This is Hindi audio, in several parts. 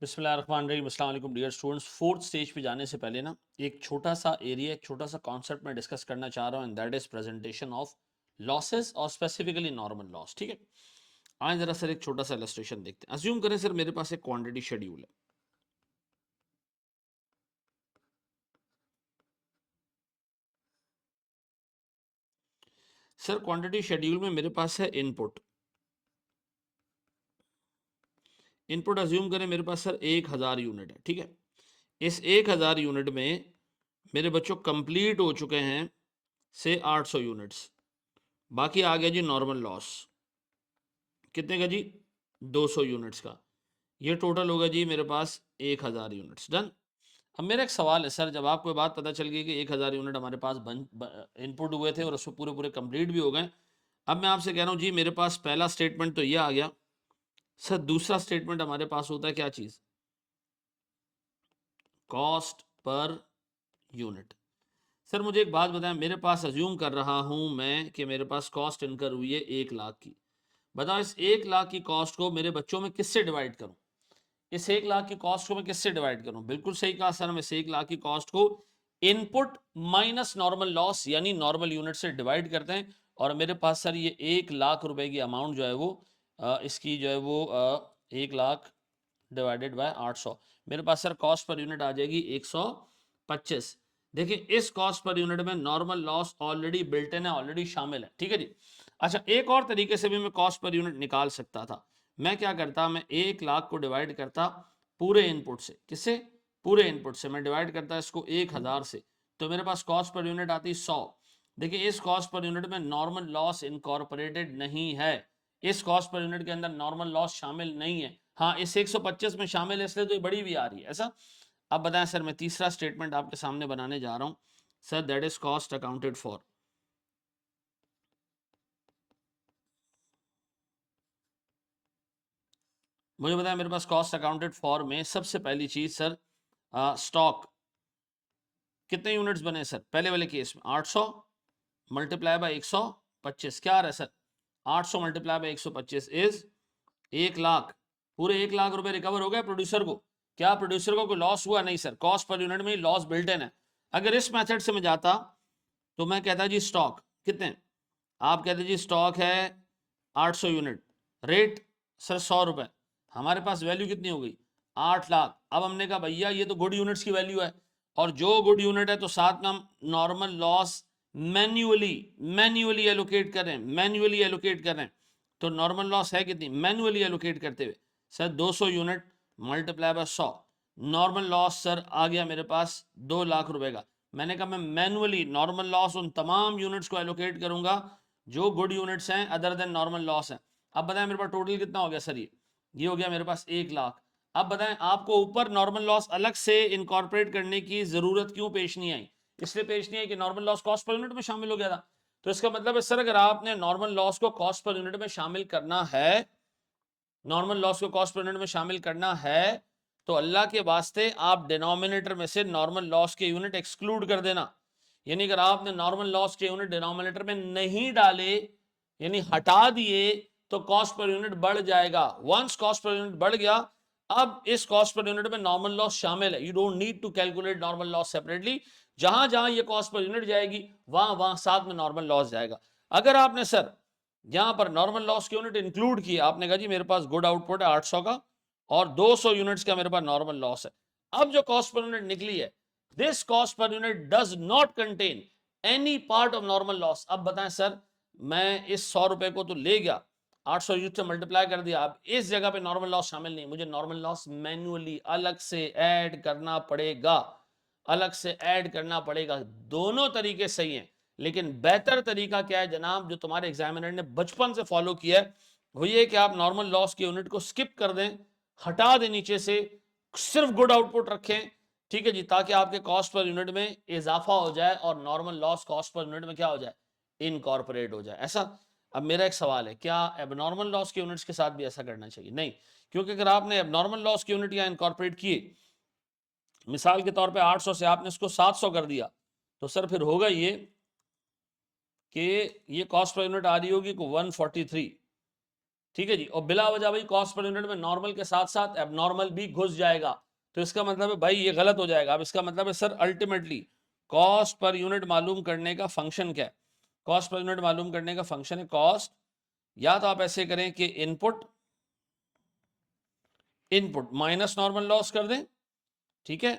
बिस्मिल्लाहिर्रहमानिर्रहीम। अस्सलाम वालेकुम डियर स्टूडेंट्स। फोर्थ स्टेज पे जाने से पहले ना एक छोटा सा एरिया, एक छोटा सा कॉन्सेप्ट मैं डिस्कस करना चाह रहा हूँ, and that is presentation of losses और स्पेसिफिकली नॉर्मल लॉस। ठीक है, आज जरा सर एक छोटा सा इलस्ट्रेशन देखते हैं। अज्यूम करें सर मेरे पास एक क्वांटिटी शेड्यूल है। सर क्वांटिटी शेड्यूल में मेरे पास है इनपुट। इनपुट अज्यूम करें मेरे पास सर 1000 यूनिट है। ठीक है, इस 1000 यूनिट में मेरे बच्चों कंप्लीट हो चुके हैं से 800 यूनिट्स। बाकी आ गया जी नॉर्मल लॉस। कितने का जी? 200 यूनिट्स का। ये टोटल होगा जी मेरे पास 1000 यूनिट्स। डन। अब मेरा एक सवाल है सर, जब आपको ये बात पता चल गई कि 1000 यूनिट हमारे पास इनपुट हुए थे और उसमें पूरे पूरे कंप्लीट भी हो गए, अब मैं आपसे कह रहा हूँ जी मेरे पास पहला स्टेटमेंट तो ये आ गया। सर दूसरा स्टेटमेंट हमारे पास होता है क्या चीज? Cost per unit. सर मुझे एक बात बताएं, मेरे पास अज्यूम कर रहा हूं मैं कि मेरे पास कॉस्ट इनकर हुई है 1 लाख की। बताओ इस 1 लाख की कॉस्ट को मेरे बच्चों में किससे डिवाइड करूं? इस 1 लाख की कॉस्ट को मैं किससे डिवाइड करूं? बिल्कुल सही कहा सर, हम इस 1 लाख की कॉस्ट को इनपुट माइनस नॉर्मल लॉस यानी नॉर्मल यूनिट से डिवाइड करते हैं। और मेरे पास सर ये 1 लाख रुपए की अमाउंट जो है वो इसकी जो है वो 1 लाख डिवाइडेड बाय 800, मेरे पास सर कॉस्ट पर यूनिट आ जाएगी 125। देखिए इस कॉस्ट पर यूनिट में normal loss already built in है, ऑलरेडी शामिल है। ठीक है जी। अच्छा, एक और तरीके से भी मैं कॉस्ट पर यूनिट निकाल सकता था। मैं क्या करता, मैं 1 लाख को डिवाइड करता पूरे इनपुट से। किससे? पूरे इनपुट से मैं डिवाइड करता इसको 1000 से, तो मेरे पास कॉस्ट पर यूनिट आती 100। देखिए इस कॉस्ट पर यूनिट में नॉर्मल लॉस इनकॉर्पोरेटेड नहीं है, इस कॉस्ट पर यूनिट के अंदर नॉर्मल लॉस शामिल नहीं है। हाँ, इस 125 में शामिल है, इसलिए तो ये बड़ी भी आ रही है ऐसा। अब बताएं सर, मैं तीसरा स्टेटमेंट आपके सामने बनाने जा रहा हूं sir, that is cost accounted for. मुझे बताया मेरे पास कॉस्ट अकाउंटेड फॉर में सबसे पहली चीज सर स्टॉक। कितने यूनिट्स बने सर पहले वाले केस में? 800 मल्टीप्लाई बाय 125 क्या आ रहा है sir? 800 multiply by 125 is 1 lakh. पूरे 1 लाख रुपए रिकवर हो गए प्रोड्यूसर को। क्या प्रोड्यूसर को कोई लॉस हुआ? नहीं सर, कॉस्ट पर यूनिट में लॉस बिल्ट इन है। अगर इस मेथड से मैं जाता तो मैं कहता जी स्टॉक कितने, आप कहते जी स्टॉक है 800 यूनिट, रेट सर 100 रुपए, हमारे पास वैल्यू कितनी हो गई? 8 लाख। अब हमने कहा भैया ये तो गुड यूनिट्स की वैल्यू है, और जो गुड यूनिट है तो साथ में हम normal loss manually manually allocate कर रहे हैं, मैन्युअली एलोकेट कर रहे हैं। तो नॉर्मल लॉस है कितनी मैन्युअली एलोकेट करते हुए? Sir 200 unit multiply by 100, normal loss sir आ गया मेरे पास 2 लाख रुपए का। मैंने कहा मैं मैन्युअली नॉर्मल लॉस उन तमाम यूनिट्स को एलोकेट करूंगा जो गुड यूनिट्स हैं अदर देन नॉर्मल लॉस है। अब बताएं मेरे पास टोटल कितना हो गया सर? ये हो गया मेरे पास 1 लाख। अब बताएं आपको ऊपर नॉर्मल लॉस अलग से इनकॉर्पोरेट करने की जरूरत क्यों पेश नहीं आई? इसलिए पेश नहीं आई कि normal loss cost per unit में शामिल हो गया था। तो इसका मतलब है सर, अगर आपने नॉर्मल लॉस को कॉस्ट पर यूनिट में शामिल करना है, नॉर्मल लॉस को कॉस्ट पर यूनिट में शामिल करना है, तो अल्लाह के वास्ते आप डिनोमिनेटर में से नॉर्मल लॉस के यूनिट एक्सक्लूड कर देना। यानी अगर आपने नॉर्मल लॉस के यूनिट डिनोमिनेटर में नहीं डाले, यानी हटा दिए, तो कॉस्ट पर यूनिट बढ़ जाएगा। वंस कॉस्ट पर यूनिट बढ़ गया, अब इस कॉस्ट पर यूनिट में नॉर्मल लॉस शामिल है। You don't need to calculate normal loss separately. जहां जहां ये कॉस्ट पर यूनिट जाएगी वहां वहां साथ में नॉर्मल लॉस जाएगा। अगर आपने सर यहां पर नॉर्मल लॉस की यूनिट इंक्लूड की, आपने कहा जी मेरे पास गुड आउटपुट है 800 का और 200 यूनिट्स का मेरे पास नॉर्मल लॉस है, अब जो कॉस्ट पर यूनिट निकली है, this cost per unit does not contain any part of normal loss. अब बताएं सर, मैं इस 100 रुपए को तो ले गया, 800 यूनिट से मल्टीप्लाई कर दिया, अब इस जगह पे नॉर्मल लॉस शामिल नहीं, मुझे नॉर्मल लॉस मैन्युअली अलग से ऐड करना पड़ेगा, अलग से ऐड करना पड़ेगा। दोनों तरीके सही हैं, लेकिन बेहतर तरीका क्या है जनाब, जो तुम्हारे एग्जामिनर ने बचपन से फॉलो किया है, वो ये कि आप नॉर्मल लॉस की यूनिट को स्किप कर दें, हटा दें नीचे से, सिर्फ गुड आउटपुट रखें। ठीक है जी, ताकि आपके कॉस्ट पर यूनिट में इजाफा हो जाए और normal loss cost per unit में क्या हो जाए? इनकॉर्पोरेट हो जाए ऐसा। अब मेरा एक सवाल है, क्या एबनॉर्मल लॉस के यूनिट्स के साथ भी ऐसा करना चाहिए? नहीं, क्योंकि अगर आपने एबनॉर्मल लॉस की यूनिट या इनकॉर्पोरेट किए, मिसाल के तौर पे 800 से आपने इसको 700 कर दिया, तो सर फिर होगा ये कि ये कॉस्ट पर यूनिट आ रही होगी को 143, ठीक है जी। और बिला वजह भाई कॉस्ट पर यूनिट में नॉर्मल के साथ साथ एबनॉर्मल भी घुस जाएगा, तो इसका मतलब है भाई ये गलत हो जाएगा। अब इसका मतलब है sir ultimately cost per unit मालूम करने का फंक्शन क्या है? कॉस्ट पर यूनिट मालूम करने का फंक्शन है कॉस्ट, या तो आप ऐसे करें कि इनपुट माइनस नॉर्मल लॉस कर दें, ठीक है,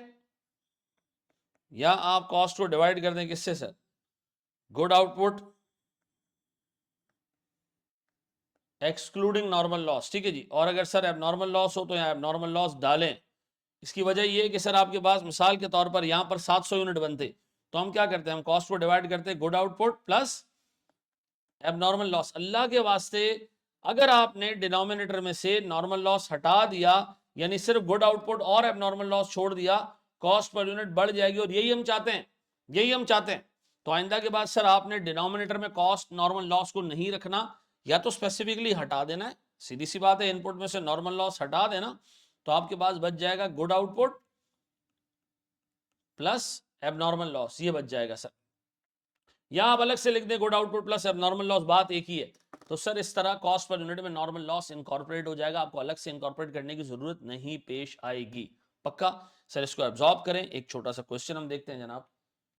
या आप कॉस्ट को डिवाइड कर दें किससे sir? Good output excluding normal loss, ठीक है जी। और अगर सर एबनॉर्मल लॉस हो तो यहाँ एबनॉर्मल लॉस डालें। इसकी वजह ये है कि सर आपके पास मिसाल के तौर पर यहाँ पर 700 यूनिट बनते, तो हम क्या करते हैं, हम कॉस्ट को डिवाइड करते हैं good output plus abnormal loss. अल्लाह के वास्ते अगर आपने डिनोमिनेटर में से नॉर्मल लॉस हटा दिया, यानी सिर्फ गुड आउटपुट और एबनॉर्मल लॉस छोड़ दिया, कॉस्ट पर यूनिट बढ़ जाएगी। और यही हम चाहते हैं, यही हम चाहते हैं। तो आइंदा के बाद सर आपने डिनोमिनेटर में कॉस्ट नॉर्मल लॉस को नहीं रखना, या तो स्पेसिफिकली हटा देना है, सीधी सी बात है, इनपुट में से नॉर्मल लॉस हटा देना, तो आपके पास बच जाएगा good output plus abnormal loss, ये बच जाएगा सर। या आप अलग से लिख दें good output plus abnormal loss, बात एक ही है। तो सर इस तरह कॉस्ट पर यूनिट में नॉर्मल लॉस इनकॉर्पोरेट हो जाएगा, आपको अलग से इनकॉर्पोरेट करने की जरूरत नहीं पेश आएगी। पक्का? सर इसको एब्जॉर्ब करें। एक छोटा सा क्वेश्चन हम देखते हैं जनाब।